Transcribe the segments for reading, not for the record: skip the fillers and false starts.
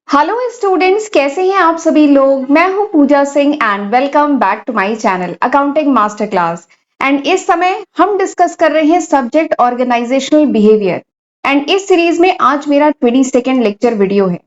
Hello students, कैसे हैं आप सभी लोग। मैं हूं Pooja Singh and welcome back to my channel accounting master class. And इस समय हम डिस्कस कर रहे हैं सब्जेक्ट ऑर्गेनाइजेशनल बिहेवियर। एंड इस सीरीज में आज मेरा 22nd लेक्चर वीडियो है।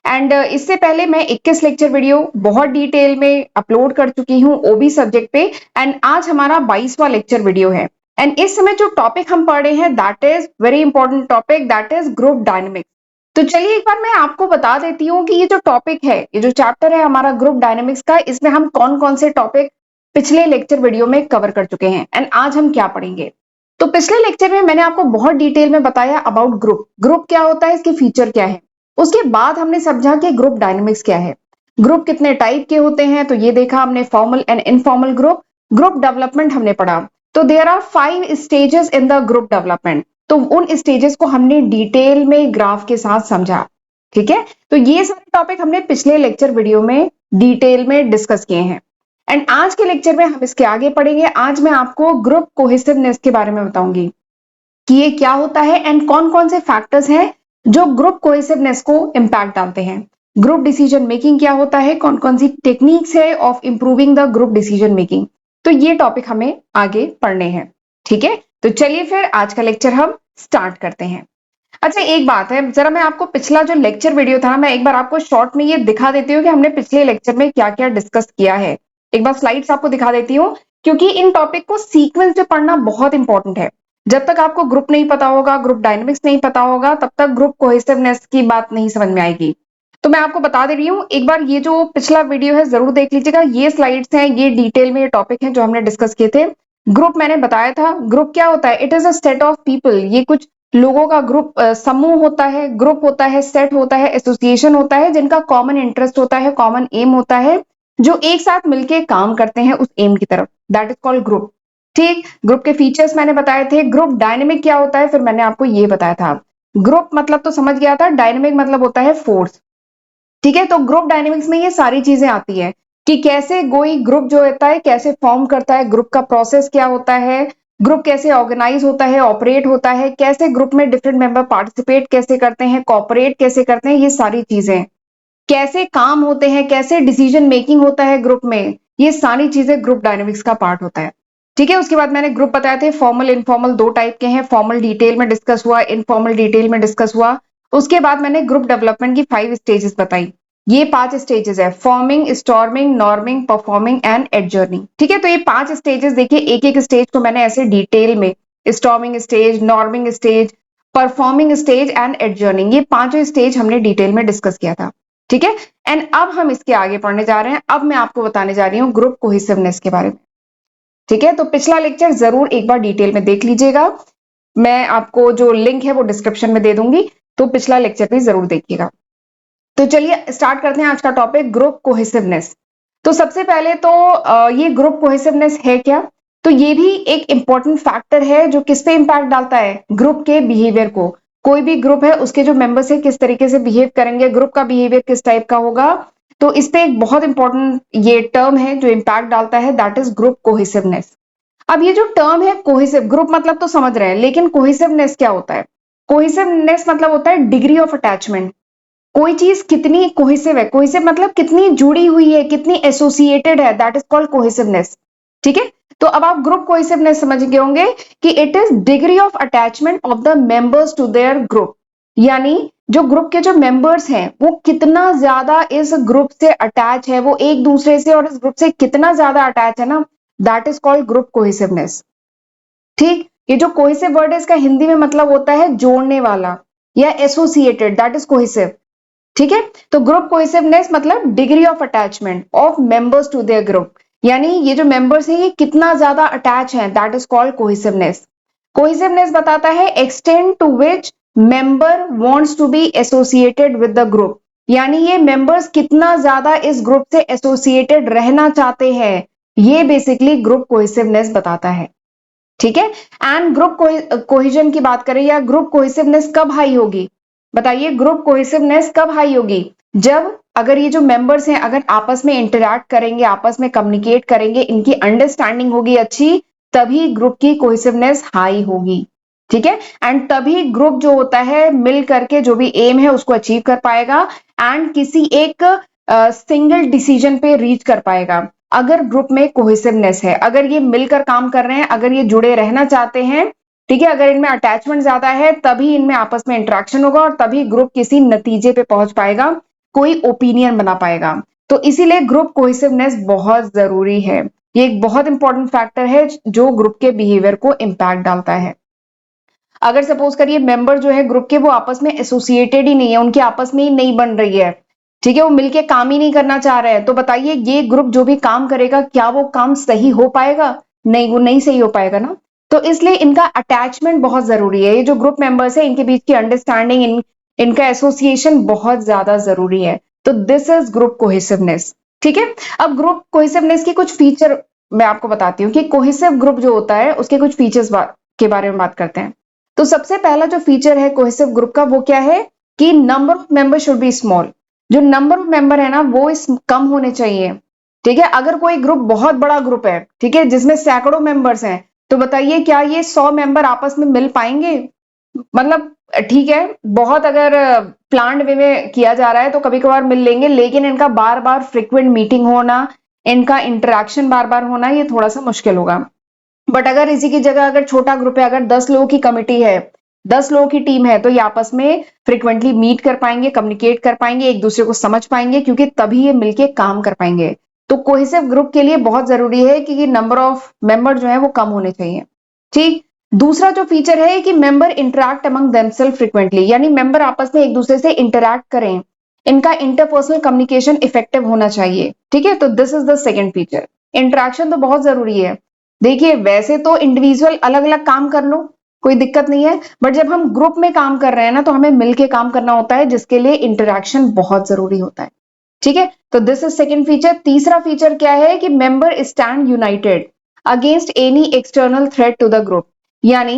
एंड इससे पहले मैं 21 लेक्चर वीडियो बहुत डिटेल में अपलोड कर चुकी हूं ओबी सब्जेक्ट पे। एंड आज हमारा 22वां लेक्चर वीडियो है। एंड इस समय जो टॉपिक हम पढ़ रहे हैं that is very important topic, that is group dynamics. तो चलिए एक बार मैं आपको बता देती हूँ कि ये जो टॉपिक है, ये जो चैप्टर है हमारा ग्रुप डायनेमिक्स का, इसमें हम कौन कौन से टॉपिक पिछले लेक्चर वीडियो में कवर कर चुके हैं एंड आज हम क्या पढ़ेंगे। तो पिछले लेक्चर में मैंने आपको बहुत डिटेल में बताया अबाउट ग्रुप, ग्रुप क्या होता है, इसके फीचर क्या है। उसके बाद हमने समझा कि ग्रुप डायनेमिक्स क्या है, ग्रुप कितने टाइप के होते हैं, तो ये देखा हमने formal and informal group. Group development हमने पढ़ा, तो there are 5 stages in the group development. तो उन स्टेजेस को हमने डिटेल में ग्राफ के साथ समझा। ठीक है, तो ये सारे टॉपिक हमने पिछले लेक्चर वीडियो में डिटेल में डिस्कस किए हैं। एंड आज के लेक्चर में हम इसके आगे पढ़ेंगे। आज मैं आपको ग्रुप कोहेसिवनेस के बारे में बताऊंगी कि ये क्या होता है एंड कौन कौन से फैक्टर्स हैं जो ग्रुप कोहेसिवनेस को इंपैक्ट डालते हैं। ग्रुप डिसीजन मेकिंग क्या होता है, कौन कौन सी टेक्निक्स है of improving the group decision making. तो ये टॉपिक हमें आगे पढ़ने हैं। ठीक है, तो चलिए फिर आज का लेक्चर हम स्टार्ट करते हैं। अच्छा, एक बात है, जरा मैं आपको पिछला जो लेक्चर वीडियो था, मैं एक बार आपको शॉर्ट में ये दिखा देती हूँ कि हमने पिछले लेक्चर में क्या क्या डिस्कस किया है। एक बार स्लाइड्स आपको दिखा देती हूँ, क्योंकि इन टॉपिक को सीक्वेंस में पढ़ना बहुत इंपॉर्टेंट है। जब तक आपको ग्रुप नहीं पता होगा, ग्रुप डायनेमिक्स नहीं पता होगा, तब तक ग्रुप कोहेसिवनेस की बात नहीं समझ में आएगी। तो मैं आपको बता दे रही हूँ, एक बार ये जो पिछला वीडियो है जरूर देख लीजिएगा। ये स्लाइड्स हैं, ये डिटेल में ये टॉपिक है जो हमने डिस्कस किए थे। ग्रुप मैंने बताया था, ग्रुप क्या होता है, it is a set of people. ये कुछ लोगों का ग्रुप, समूह होता है, ग्रुप होता है, सेट होता है, एसोसिएशन होता है, जिनका कॉमन इंटरेस्ट होता है, कॉमन एम होता है, जो एक साथ मिलके काम करते हैं उस एम की तरफ, दैट इज कॉल्ड ग्रुप। ठीक, ग्रुप के फीचर्स मैंने बताए थे। ग्रुप डायनेमिक क्या होता है, फिर मैंने आपको ये बताया था। ग्रुप मतलब तो समझ गया था, डायनेमिक मतलब होता है फोर्स। ठीक है, तो ग्रुप डायनेमिक्स में ये सारी चीजें आती है कि कैसे कोई ग्रुप जो होता है कैसे फॉर्म करता है, ग्रुप का प्रोसेस क्या होता है, ग्रुप कैसे ऑर्गेनाइज होता है, ऑपरेट होता है, कैसे ग्रुप में डिफरेंट मेंबर पार्टिसिपेट कैसे करते हैं, कॉपरेट कैसे करते हैं, ये सारी चीजें कैसे काम होते हैं, कैसे डिसीजन मेकिंग होता है ग्रुप में, ये सारी चीजें ग्रुप डायनेमिक्स का पार्ट होता है। ठीक है, उसके बाद मैंने ग्रुप बताए थे, फॉर्मल इनफॉर्मल दो टाइप के हैं। फॉर्मल डिटेल में डिस्कस हुआ, इनफॉर्मल डिटेल में डिस्कस हुआ। उसके बाद मैंने ग्रुप डेवलपमेंट की 5 स्टेजेस बताई। ये 5 स्टेजेस है, forming, storming, norming, performing and एडजर्निंग। ठीक है, तो ये 5 स्टेजेस देखिए, एक एक स्टेज को मैंने ऐसे डिटेल में, storming stage, norming stage, performing stage and एडजर्निंग, ये पांचों स्टेज हमने डिटेल में डिस्कस किया था। ठीक है, एंड अब हम इसके आगे पढ़ने जा रहे हैं। अब मैं आपको बताने जा रही हूँ ग्रुप कोहेसिवनेस के बारे में। ठीक है, तो पिछला लेक्चर जरूर एक बार डिटेल में देख लीजिएगा। मैं आपको जो लिंक है वो डिस्क्रिप्शन में दे दूंगी, तो पिछला लेक्चर भी जरूर देखिएगा। तो चलिए स्टार्ट करते हैं आज का टॉपिक, ग्रुप कोहेसिवनेस। तो सबसे पहले तो ये ग्रुप कोहेसिवनेस है क्या। तो ये भी एक इंपॉर्टेंट फैक्टर है जो किस पे इंपैक्ट डालता है, ग्रुप के बिहेवियर को। कोई भी ग्रुप है उसके जो मेंबर्स है किस तरीके से बिहेव करेंगे, ग्रुप का बिहेवियर किस टाइप का होगा। तो इस पे एक बहुत इंपॉर्टेंट ये टर्म है जो इंपैक्ट डालता है, दैट इज ग्रुप कोहेसिवनेस। अब ये जो टर्म है कोहेसिव, ग्रुप मतलब तो समझ रहे हैं, लेकिन कोहेसिवनेस क्या होता है। कोहेसिवनेस मतलब होता है डिग्री ऑफ अटैचमेंट। कोई चीज कितनी कोहेसिव है, कोहेसिव मतलब कितनी जुड़ी हुई है, कितनी एसोसिएटेड है, दैट इज कॉल्ड कोहेसिवनेस। ठीक है, तो अब आप ग्रुप कोहेसिवनेस समझ गए होंगे कि it is degree of attachment of the members to their group. यानी जो ग्रुप के जो मेंबर्स हैं वो कितना ज्यादा इस ग्रुप से अटैच है, वो एक दूसरे से और इस ग्रुप से कितना ज्यादा अटैच है ना, that is called group cohesiveness. ठीक, ये जो कोहेसिव वर्ड है इसका हिंदी में मतलब होता है जोड़ने वाला या एसोसिएटेड, दैट इज कोहेसिव। ठीक है, तो ग्रुप कोहेसिवनेस मतलब degree of attachment of members to their group, यानी ये जो मेंबर्स हैं ये कितना ज्यादा अटैच हैं, that is called cohesiveness. Cohesiveness बताता है extend to which member wants to be associated with the group, यानी ये मेंबर्स कितना ज्यादा इस ग्रुप से एसोसिएटेड रहना चाहते हैं, ये बेसिकली ग्रुप कोहेसिवनेस बताता है। ठीक है, एंड ग्रुप कोहिजन की बात करें या ग्रुप कोहेसिवनेस कब हाई होगी, बताइए ग्रुप कोहेसिवनेस कब हाई होगी, जब अगर ये जो मेंबर्स हैं अगर आपस में इंटरैक्ट करेंगे, आपस में कम्युनिकेट करेंगे, इनकी अंडरस्टैंडिंग होगी अच्छी, तभी ग्रुप की कोहेसिवनेस हाई होगी। ठीक है। एंड तभी ग्रुप जो होता है मिल करके जो भी एम है उसको अचीव कर पाएगा एंड किसी एक सिंगल डिसीजन पे रीच कर पाएगा। अगर ग्रुप में कोहेसिवनेस है, अगर ये मिलकर काम कर रहे हैं, अगर ये जुड़े रहना चाहते हैं, ठीक है, अगर इनमें अटैचमेंट ज्यादा है, तभी इनमें आपस में इंटरेक्शन होगा और तभी ग्रुप किसी नतीजे पे पहुंच पाएगा, कोई ओपिनियन बना पाएगा। तो इसीलिए ग्रुप कोहेसिवनेस बहुत जरूरी है। ये एक बहुत इंपॉर्टेंट फैक्टर है जो ग्रुप के बिहेवियर को इम्पैक्ट डालता है। अगर सपोज करिए मेंबर जो है ग्रुप के वो आपस में एसोसिएटेड ही नहीं है, उनकी आपस में ही नहीं बन रही है, ठीक है, वो मिलके काम ही नहीं करना चाह रहे हैं, तो बताइए ये ग्रुप जो भी काम करेगा क्या वो काम सही हो पाएगा? नहीं, वो नहीं सही हो पाएगा ना। तो इसलिए इनका अटैचमेंट बहुत जरूरी है। ये जो ग्रुप मेंबर्स है इनके बीच की अंडरस्टैंडिंग, इनका एसोसिएशन बहुत ज्यादा जरूरी है। तो दिस इज ग्रुप कोहेसिवनेस। ठीक है। अब ग्रुप कोहेसिवनेस की कुछ फीचर मैं आपको बताती हूँ कि कोहेसिव ग्रुप जो होता है उसके कुछ फीचर्स के बारे में बात करते हैं। तो सबसे पहला जो फीचर है कोहेसिव ग्रुप का वो क्या है कि number of member should be small. जो नंबर ऑफ मेंबर है ना वो इस कम होने चाहिए। ठीक है। अगर कोई ग्रुप बहुत बड़ा ग्रुप है, ठीक है, जिसमें सैकड़ों मेंबर्स हैं, तो बताइए क्या ये 100 मेंबर आपस में मिल पाएंगे? मतलब ठीक है, बहुत अगर प्लान्ड वे में किया जा रहा है तो कभी कभार मिल लेंगे, लेकिन इनका बार बार फ्रिक्वेंट मीटिंग होना, इनका इंटरेक्शन बार बार होना, ये थोड़ा सा मुश्किल होगा। बट अगर इसी की जगह अगर छोटा ग्रुप है, अगर 10 लोगों की कमिटी है, 10 लोगों की टीम है, तो ये आपस में फ्रिक्वेंटली मीट कर पाएंगे, कम्युनिकेट कर पाएंगे, एक दूसरे को समझ पाएंगे, क्योंकि तभी ये मिलके काम कर पाएंगे। तो कोहेसिव ग्रुप के लिए बहुत जरूरी है कि नंबर ऑफ मेंबर जो है वो कम होने चाहिए। ठीक। दूसरा जो फीचर है कि member interact among themself frequently, यानी मेंबर आपस में एक दूसरे से इंटरैक्ट करें, इनका इंटरपर्सनल कम्युनिकेशन इफेक्टिव होना चाहिए। ठीक है। तो this is the second feature. Interaction तो बहुत जरूरी है। देखिए वैसे तो इंडिविजुअल अलग अलग काम कर लो, कोई दिक्कत नहीं है, बट जब हम ग्रुप में काम कर रहे हैं ना तो हमें मिलके काम करना होता है, जिसके लिए इंटरैक्शन बहुत जरूरी होता है। ठीक है। तो दिस इज सेकंड फीचर। तीसरा फीचर क्या है कि member stand united against any external threat to the group. यानी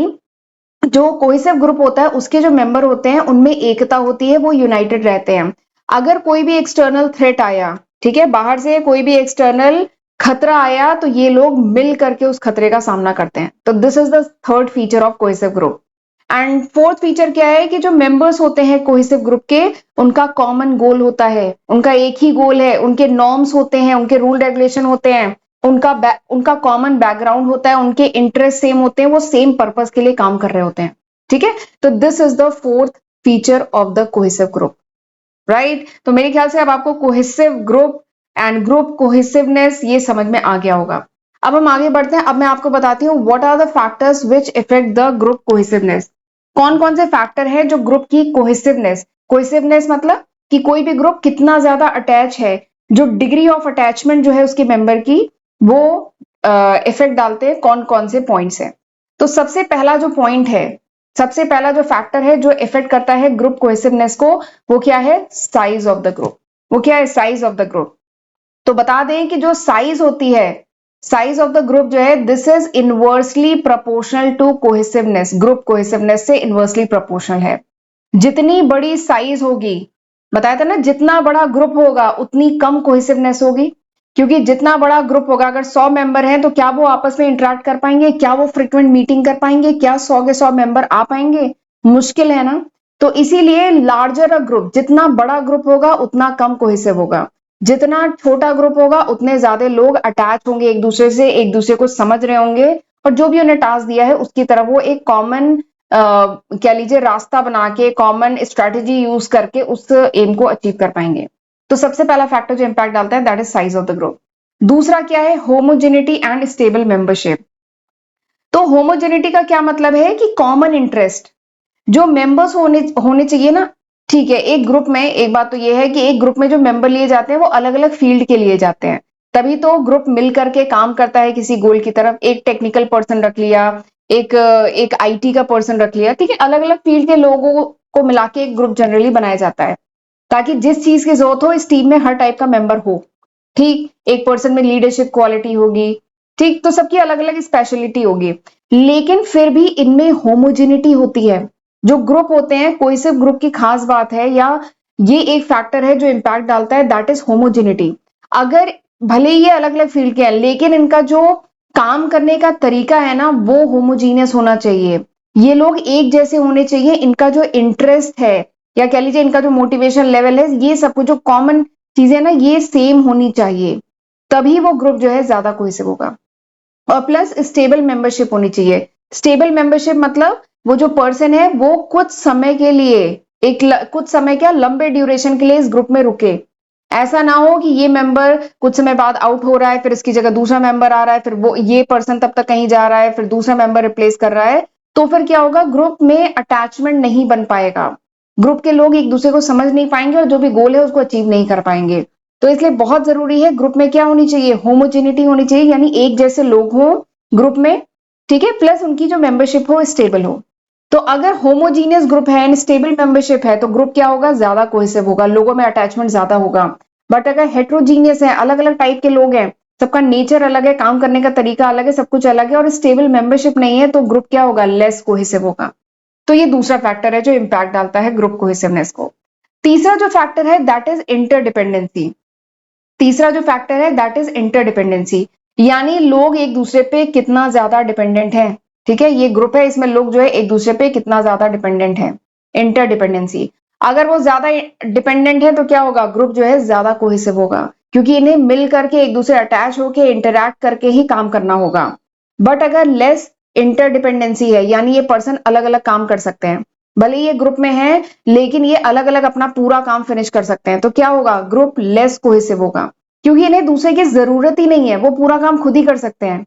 जो कोहेसिव ग्रुप होता है उसके जो मेंबर होते हैं उनमें एकता होती है, वो यूनाइटेड रहते हैं। अगर कोई भी एक्सटर्नल थ्रेट आया, ठीक है, बाहर से कोई भी एक्सटर्नल खतरा आया, तो ये लोग मिल करके उस खतरे का सामना करते हैं। तो this is the third feature of cohesive group. And fourth feature क्या है कि जो मेंबर्स होते हैं कोहेसिव ग्रुप के, उनका कॉमन गोल होता है, उनका एक ही गोल है, उनके नॉर्म्स होते हैं, उनके रूल रेगुलेशन होते हैं, उनका कॉमन बैकग्राउंड होता है, उनके इंटरेस्ट सेम होते हैं, वो सेम पर्पस के लिए काम कर रहे होते हैं। ठीक है। तो this is the fourth feature of the cohesive group. Right. तो मेरे ख्याल से अब आपको cohesive group and group cohesiveness ये समझ में आ गया होगा। अब हम आगे बढ़ते हैं। अब मैं आपको बताती हूँ what are the factors which effect the group cohesiveness. कौन कौन से फैक्टर हैं जो ग्रुप की कोहेसिवनेस, कोहेसिवनेस मतलब कि कोई भी ग्रुप कितना ज्यादा अटैच है, जो डिग्री ऑफ अटैचमेंट जो है उसके मेंबर की, वो इफेक्ट डालते हैं, कौन कौन से पॉइंट्स हैं। तो सबसे पहला जो पॉइंट है, सबसे पहला जो फैक्टर है जो इफेक्ट करता है ग्रुप कोहेसिवनेस को, वो क्या है? Size of the group. वो क्या है? Size of the group. तो बता दें कि जो साइज होती है, साइज ऑफ द ग्रुप जो है, this is inversely proportional to cohesiveness. Group cohesiveness से इनवर्सली प्रोपोर्शनल है। जितनी बड़ी साइज होगी, बताया था ना, जितना बड़ा ग्रुप होगा उतनी कम कोहेसिवनेस होगी, क्योंकि जितना बड़ा ग्रुप होगा, अगर 100 मेंबर हैं तो क्या वो आपस में इंटरेक्ट कर पाएंगे? क्या वो फ्रिक्वेंट मीटिंग कर पाएंगे? क्या 100 के 100 मेंबर आ पाएंगे? मुश्किल है ना। तो इसीलिए लार्जर अ ग्रुप, जितना बड़ा ग्रुप होगा उतना कम कोहेसिव होगा, जितना छोटा ग्रुप होगा उतने ज्यादा लोग अटैच होंगे एक दूसरे से, एक दूसरे को समझ रहे होंगे, और जो भी उन्हें टास्क दिया है उसकी तरफ वो एक कॉमन कह लीजिए रास्ता बना के, कॉमन स्ट्रेटेजी यूज करके उस एम को अचीव कर पाएंगे। तो सबसे पहला फैक्टर जो इंपैक्ट डालता है that is size of the group. दूसरा क्या है? Homogeneity and stable membership. तो होमोजेनिटी का क्या मतलब है कि कॉमन इंटरेस्ट, जो मेंबर्स होने होने चाहिए ना। ठीक है, एक ग्रुप में एक बात तो ये है कि एक ग्रुप में जो मेंबर लिए जाते हैं वो अलग अलग फील्ड के लिए जाते हैं, तभी तो ग्रुप मिल करके काम करता है किसी गोल की तरफ। एक टेक्निकल पर्सन रख लिया, एक आईटी का पर्सन रख लिया, ठीक है, अलग अलग फील्ड के लोगों को मिला के एक ग्रुप जनरली बनाया जाता है, ताकि जिस चीज की जरूरत हो इस टीम में हर टाइप का मेंबर हो। ठीक, एक पर्सन में लीडरशिप क्वालिटी होगी, ठीक, तो सबकी अलग अलग स्पेशलिटी होगी, लेकिन फिर भी इनमें होमोजेनिटी होती है। जो ग्रुप होते हैं, कोई से ग्रुप की खास बात है या ये एक फैक्टर है जो इंपैक्ट डालता है, दैट इज होमोजेनिटी। अगर भले ही ये अलग अलग फील्ड के हैं, लेकिन इनका जो काम करने का तरीका है ना वो होमोजीनियस होना चाहिए। ये लोग एक जैसे होने चाहिए, इनका जो इंटरेस्ट है या कह लीजिए इनका जो मोटिवेशन लेवल है, ये सब कुछ जो कॉमन चीजें ना ये सेम होनी चाहिए, तभी वो ग्रुप जो है ज्यादा कोहेसिव होगा। और प्लस स्टेबल मेंबरशिप होनी चाहिए। स्टेबल मेंबरशिप मतलब वो जो पर्सन है वो कुछ समय के लिए, कुछ समय क्या लंबे ड्यूरेशन के लिए इस ग्रुप में रुके। ऐसा ना हो कि ये मेंबर कुछ समय बाद आउट हो रहा है, फिर इसकी जगह दूसरा मेंबर आ रहा है, फिर वो ये पर्सन तब तक कहीं जा रहा है, फिर दूसरा मेंबर रिप्लेस कर रहा है, तो फिर क्या होगा, ग्रुप में अटैचमेंट नहीं बन पाएगा, ग्रुप के लोग एक दूसरे को समझ नहीं पाएंगे और जो भी गोल है उसको अचीव नहीं कर पाएंगे। तो इसलिए बहुत जरूरी है ग्रुप में क्या होनी चाहिए, होमोजेनिटी होनी चाहिए, यानी एक जैसे लोग हो ग्रुप में, ठीक है, प्लस उनकी जो मेंबरशिप हो स्टेबल हो। तो अगर होमोजीनियस ग्रुप है एंड स्टेबल मेंबरशिप है तो ग्रुप क्या होगा, ज्यादा कोहेसिव होगा, लोगों में अटैचमेंट ज्यादा होगा। बट अगर हेट्रोजीनियस है, अलग अलग टाइप के लोग हैं, सबका नेचर अलग है, काम करने का तरीका अलग है, सब कुछ अलग है, और स्टेबल मेंबरशिप नहीं है, तो ग्रुप क्या होगा, लेस कोहेसिव होगा। तो ये दूसरा फैक्टर है जो इंपैक्ट डालता है ग्रुप कोहेसिवनेस को। तीसरा जो फैक्टर है दैट इज इंटरडिपेंडेंसी। तीसरा जो फैक्टर है दैट इज इंटरडिपेंडेंसी, यानी लोग एक दूसरे पे कितना ज्यादा डिपेंडेंट है। ठीक है, ये ग्रुप है, इसमें लोग जो है एक दूसरे पे कितना ज्यादा डिपेंडेंट है, इंटरडिपेंडेंसी। अगर वो ज्यादा डिपेंडेंट है तो क्या होगा, ग्रुप जो है ज्यादा कोहेसिव होगा, क्योंकि इन्हें मिल करके एक दूसरे अटैच होकर इंटरैक्ट करके ही काम करना होगा। बट अगर लेस इंटरडिपेंडेंसी है, यानी ये पर्सन अलग अलग काम कर सकते हैं, भले ये ग्रुप में है लेकिन ये अलग अलग अपना पूरा काम फिनिश कर सकते हैं, तो क्या होगा, ग्रुप लेस कोहेसिव होगा, क्योंकि इन्हें दूसरे की जरूरत ही नहीं है, वो पूरा काम खुद ही कर सकते हैं।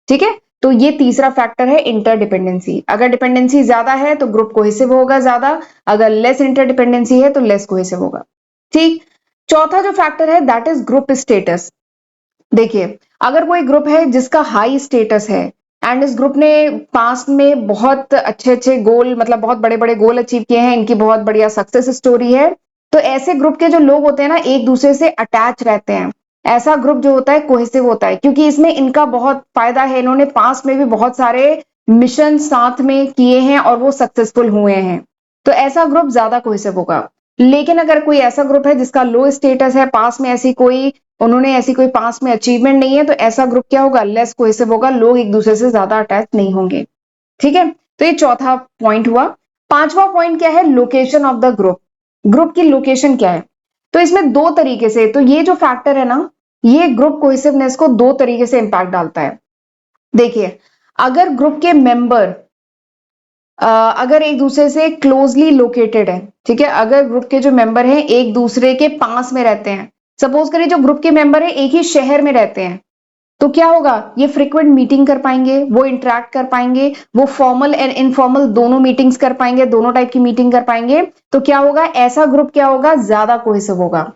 ठीक है, तो ये तीसरा फैक्टर है इंटरडिपेंडेंसी। अगर डिपेंडेंसी ज्यादा है तो ग्रुप कोहेसिव होगा ज्यादा, अगर लेस इंटरडिपेंडेंसी है तो लेस कोहेसिव होगा। ठीक, चौथा जो फैक्टर है दैट इज ग्रुप स्टेटस। देखिए, अगर कोई ग्रुप है जिसका हाई स्टेटस है एंड इस ग्रुप ने पास्ट में बहुत अच्छे अच्छे गोल, मतलब बहुत बड़े बड़े गोल अचीव किए हैं, इनकी बहुत बढ़िया सक्सेस स्टोरी है, तो ऐसे ग्रुप के जो लोग होते हैं ना एक दूसरे से अटैच रहते हैं। ऐसा ग्रुप जो होता है कोहेसिव होता है, क्योंकि इसमें इनका बहुत फायदा है, इन्होंने पास्ट में भी बहुत सारे मिशन साथ में किए हैं और वो सक्सेसफुल हुए हैं, तो ऐसा ग्रुप ज्यादा कोहेसिव होगा। लेकिन अगर कोई ऐसा ग्रुप है जिसका लो स्टेटस है, पास में ऐसी कोई, उन्होंने ऐसी कोई पास में अचीवमेंट नहीं है, तो ऐसा ग्रुप क्या होगा, लेस कोहेसिव होगा, लोग एक दूसरे से ज्यादा अटैच नहीं होंगे। ठीक है, तो ये चौथा पॉइंट हुआ। पांचवा पॉइंट क्या है, location of the group. Group की लोकेशन क्या है, तो इसमें दो तरीके से, तो ये जो फैक्टर है ना ये ग्रुप कोहेसिवनेस को दो तरीके से इंपैक्ट डालता है। देखिए, अगर ग्रुप के मेंबर अगर एक दूसरे से क्लोजली लोकेटेड है, ठीक है, अगर ग्रुप के जो मेंबर हैं एक दूसरे के पास में रहते हैं, सपोज करिए जो ग्रुप के मेंबर है एक ही शहर में रहते हैं, तो क्या होगा, ये फ्रिक्वेंट मीटिंग कर पाएंगे, वो इंटरेक्ट कर पाएंगे, वो फॉर्मल एंड इनफॉर्मल दोनों मीटिंग्स कर पाएंगे, दोनों टाइप की मीटिंग कर पाएंगे, तो क्या होगा, ऐसा ग्रुप क्या होगा, ज्यादा कोहेसिव होगा।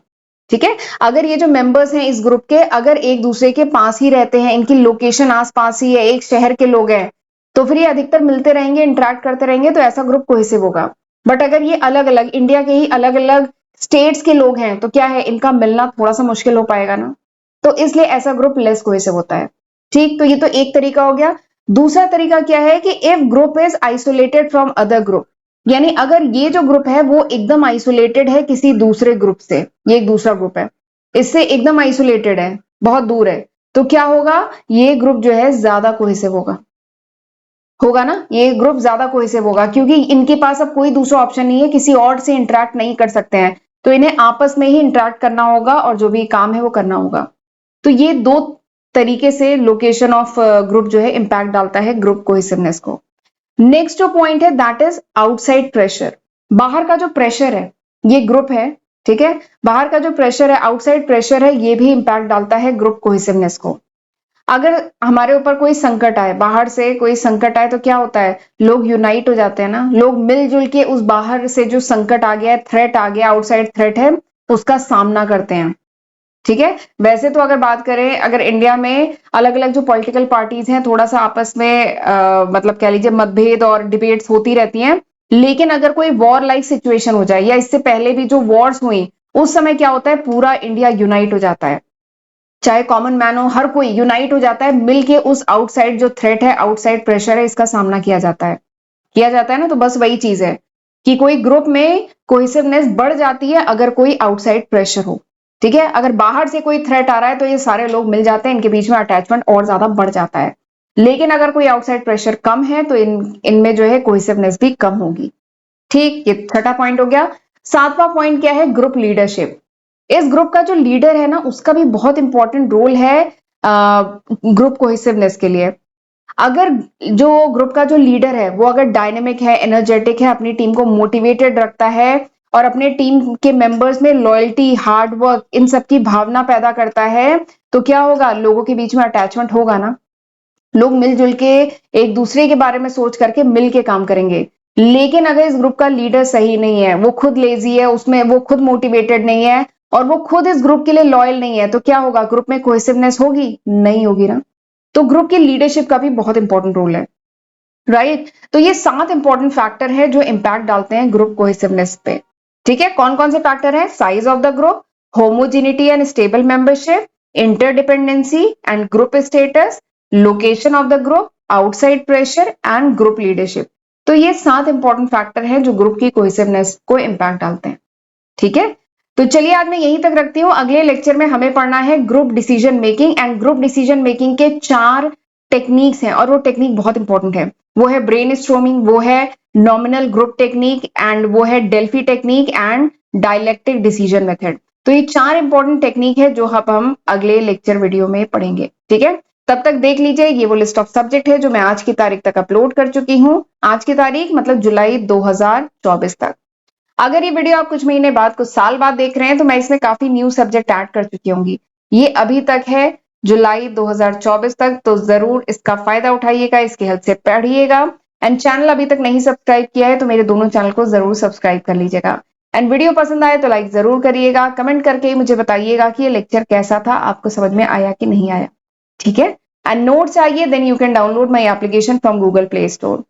ठीक है, अगर ये जो मेंबर्स हैं इस ग्रुप के अगर एक दूसरे के पास ही रहते हैं, इनकी लोकेशन आसपास ही है, एक शहर के लोग हैं, तो फिर ये अधिकतर मिलते रहेंगे, इंटरेक्ट करते रहेंगे, तो ऐसा ग्रुप कोहेसिव होगा। बट अगर ये अलग अलग इंडिया के ही अलग अलग स्टेट्स के लोग हैं तो क्या है, इनका मिलना थोड़ा सा मुश्किल हो पाएगा ना, तो इसलिए ऐसा ग्रुप लेस कोहेसिव होता है। ठीक, तो ये तो एक तरीका हो गया। दूसरा तरीका क्या है कि if group is isolated from other group, यानी अगर ये जो ग्रुप है वो एकदम आइसोलेटेड है किसी दूसरे ग्रुप से, ये एक दूसरा ग्रुप है, इससे एकदम आइसोलेटेड है, बहुत दूर है, तो क्या होगा, ये ग्रुप जो है ज्यादा कोहेसिव होगा। होगा ना, ये ग्रुप ज्यादा कोहेसिव होगा, क्योंकि इनके पास अब कोई दूसरा ऑप्शन नहीं है, किसी और से इंटरेक्ट नहीं कर सकते हैं, तो इन्हें आपस में ही इंटरेक्ट करना होगा और जो भी काम है वो करना होगा। तो ये दो तरीके से लोकेशन ऑफ ग्रुप जो है इंपैक्ट डालता है ग्रुप कोहेसिवनेस को। नेक्स्ट जो पॉइंट है दैट इज आउटसाइड प्रेशर। बाहर का जो प्रेशर है, ये ग्रुप है, ठीक है, बाहर का जो प्रेशर है, आउटसाइड प्रेशर है, ये भी इंपैक्ट डालता है ग्रुप कोहेसिवनेस को। अगर हमारे ऊपर कोई संकट आए, बाहर से कोई संकट आए, तो क्या होता है, लोग यूनाइट हो जाते हैं ना, लोग मिलजुल के उस बाहर से जो संकट आ गया है, थ्रेट आ गया, आउटसाइड थ्रेट है, उसका सामना करते हैं। ठीक है, वैसे तो अगर बात करें, अगर इंडिया में अलग अलग जो पॉलिटिकल पार्टीज हैं थोड़ा सा आपस में मतलब कह लीजिए मतभेद और डिबेट्स होती रहती हैं, लेकिन अगर कोई वॉर लाइक सिचुएशन हो जाए या इससे पहले भी जो वॉर्स हुई, उस समय क्या होता है, पूरा इंडिया यूनाइट हो जाता है, चाहे कॉमन मैन हो, हर कोई यूनाइट हो जाता है, मिलके उस आउटसाइड जो थ्रेट है, आउटसाइड प्रेशर है, इसका सामना किया जाता है, किया जाता है ना। तो बस वही चीज है कि कोई ग्रुप में कोहेसिवनेस बढ़ जाती है अगर कोई आउटसाइड प्रेशर हो। ठीक है, अगर बाहर से कोई थ्रेट आ रहा है तो ये सारे लोग मिल जाते हैं, इनके बीच में अटैचमेंट और ज्यादा बढ़ जाता है। लेकिन अगर कोई आउटसाइड प्रेशर कम है तो इनमें जो है कोहेसिवनेस भी कम होगी। ठीक, ये छठा पॉइंट हो गया। सातवां पॉइंट क्या है? Group leadership. इस ग्रुप का जो लीडर है ना, उसका भी बहुत इंपॉर्टेंट रोल है ग्रुप कोहेसिवनेस के लिए। अगर जो ग्रुप का जो लीडर है वो अगर डायनेमिक है, एनर्जेटिक है, अपनी टीम को मोटिवेटेड रखता है और अपने टीम के मेंबर्स में लॉयल्टी, हार्ड वर्क, इन सब की भावना पैदा करता है, तो क्या होगा? लोगों के बीच में अटैचमेंट होगा ना। लोग मिलजुल के एक दूसरे के बारे में सोच करके मिल के काम करेंगे। लेकिन अगर इस ग्रुप का लीडर सही नहीं है, वो खुद लेजी है, उसमें वो खुद मोटिवेटेड नहीं है और वो खुद इस ग्रुप के लिए लॉयल नहीं है, तो क्या होगा? ग्रुप में कोहेसिवनेस होगी? नहीं होगी ना। तो ग्रुप की लीडरशिप का भी बहुत इंपॉर्टेंट रोल है, राइट? तो ये 7 इंपॉर्टेंट फैक्टर है जो इंपैक्ट डालते हैं ग्रुप कोहेसिवनेस पे। ठीक है, कौन कौन से फैक्टर हैं? Size of the group, homogeneity and stable membership, interdependency and group status, location of the group, outside pressure and group leadership. तो ये 7 इंपॉर्टेंट फैक्टर हैं जो ग्रुप की कोहेसिवनेस को इंपैक्ट डालते हैं। ठीक है, तो चलिए आज मैं यहीं तक रखती हूँ। अगले लेक्चर में हमें पढ़ना है group decision making, and group decision making के 4 टेक्निक्स हैं और वो टेक्निक बहुत इंपॉर्टेंट है। वो है ब्रेन स्टॉर्मिंग, वो है नॉमिनल ग्रुप टेक्निक, एंड वो है Delphi technique and dialectic decision method. तो ये 4 इंपॉर्टेंट टेक्निक है जो अब हम अगले लेक्चर वीडियो में पढ़ेंगे। ठीक है, तब तक देख लीजिए, ये वो लिस्ट ऑफ सब्जेक्ट है जो मैं आज की तारीख तक अपलोड कर चुकी हूँ। आज की तारीख मतलब जुलाई 2024 तक। अगर ये वीडियो आप कुछ महीने बाद, कुछ साल बाद देख रहे हैं, तो मैं इसमें काफी न्यू सब्जेक्ट ऐड कर चुकी होंगी। ये अभी तक है जुलाई 2024 तक, तो जरूर इसका फायदा उठाइएगा, इसकी हेल्प से पढ़िएगा। एंड चैनल अभी तक नहीं सब्सक्राइब किया है तो मेरे दोनों चैनल को जरूर सब्सक्राइब कर लीजिएगा। एंड वीडियो पसंद आए तो लाइक जरूर करिएगा, कमेंट करके मुझे बताइएगा कि ये लेक्चर कैसा था, आपको समझ में आया कि नहीं आया। ठीक है, एंड नोट चाहिए then you can download my application from Google Play Store.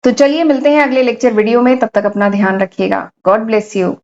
तो चलिए मिलते हैं अगले लेक्चर वीडियो में, तब तक अपना ध्यान रखिएगा। God bless you.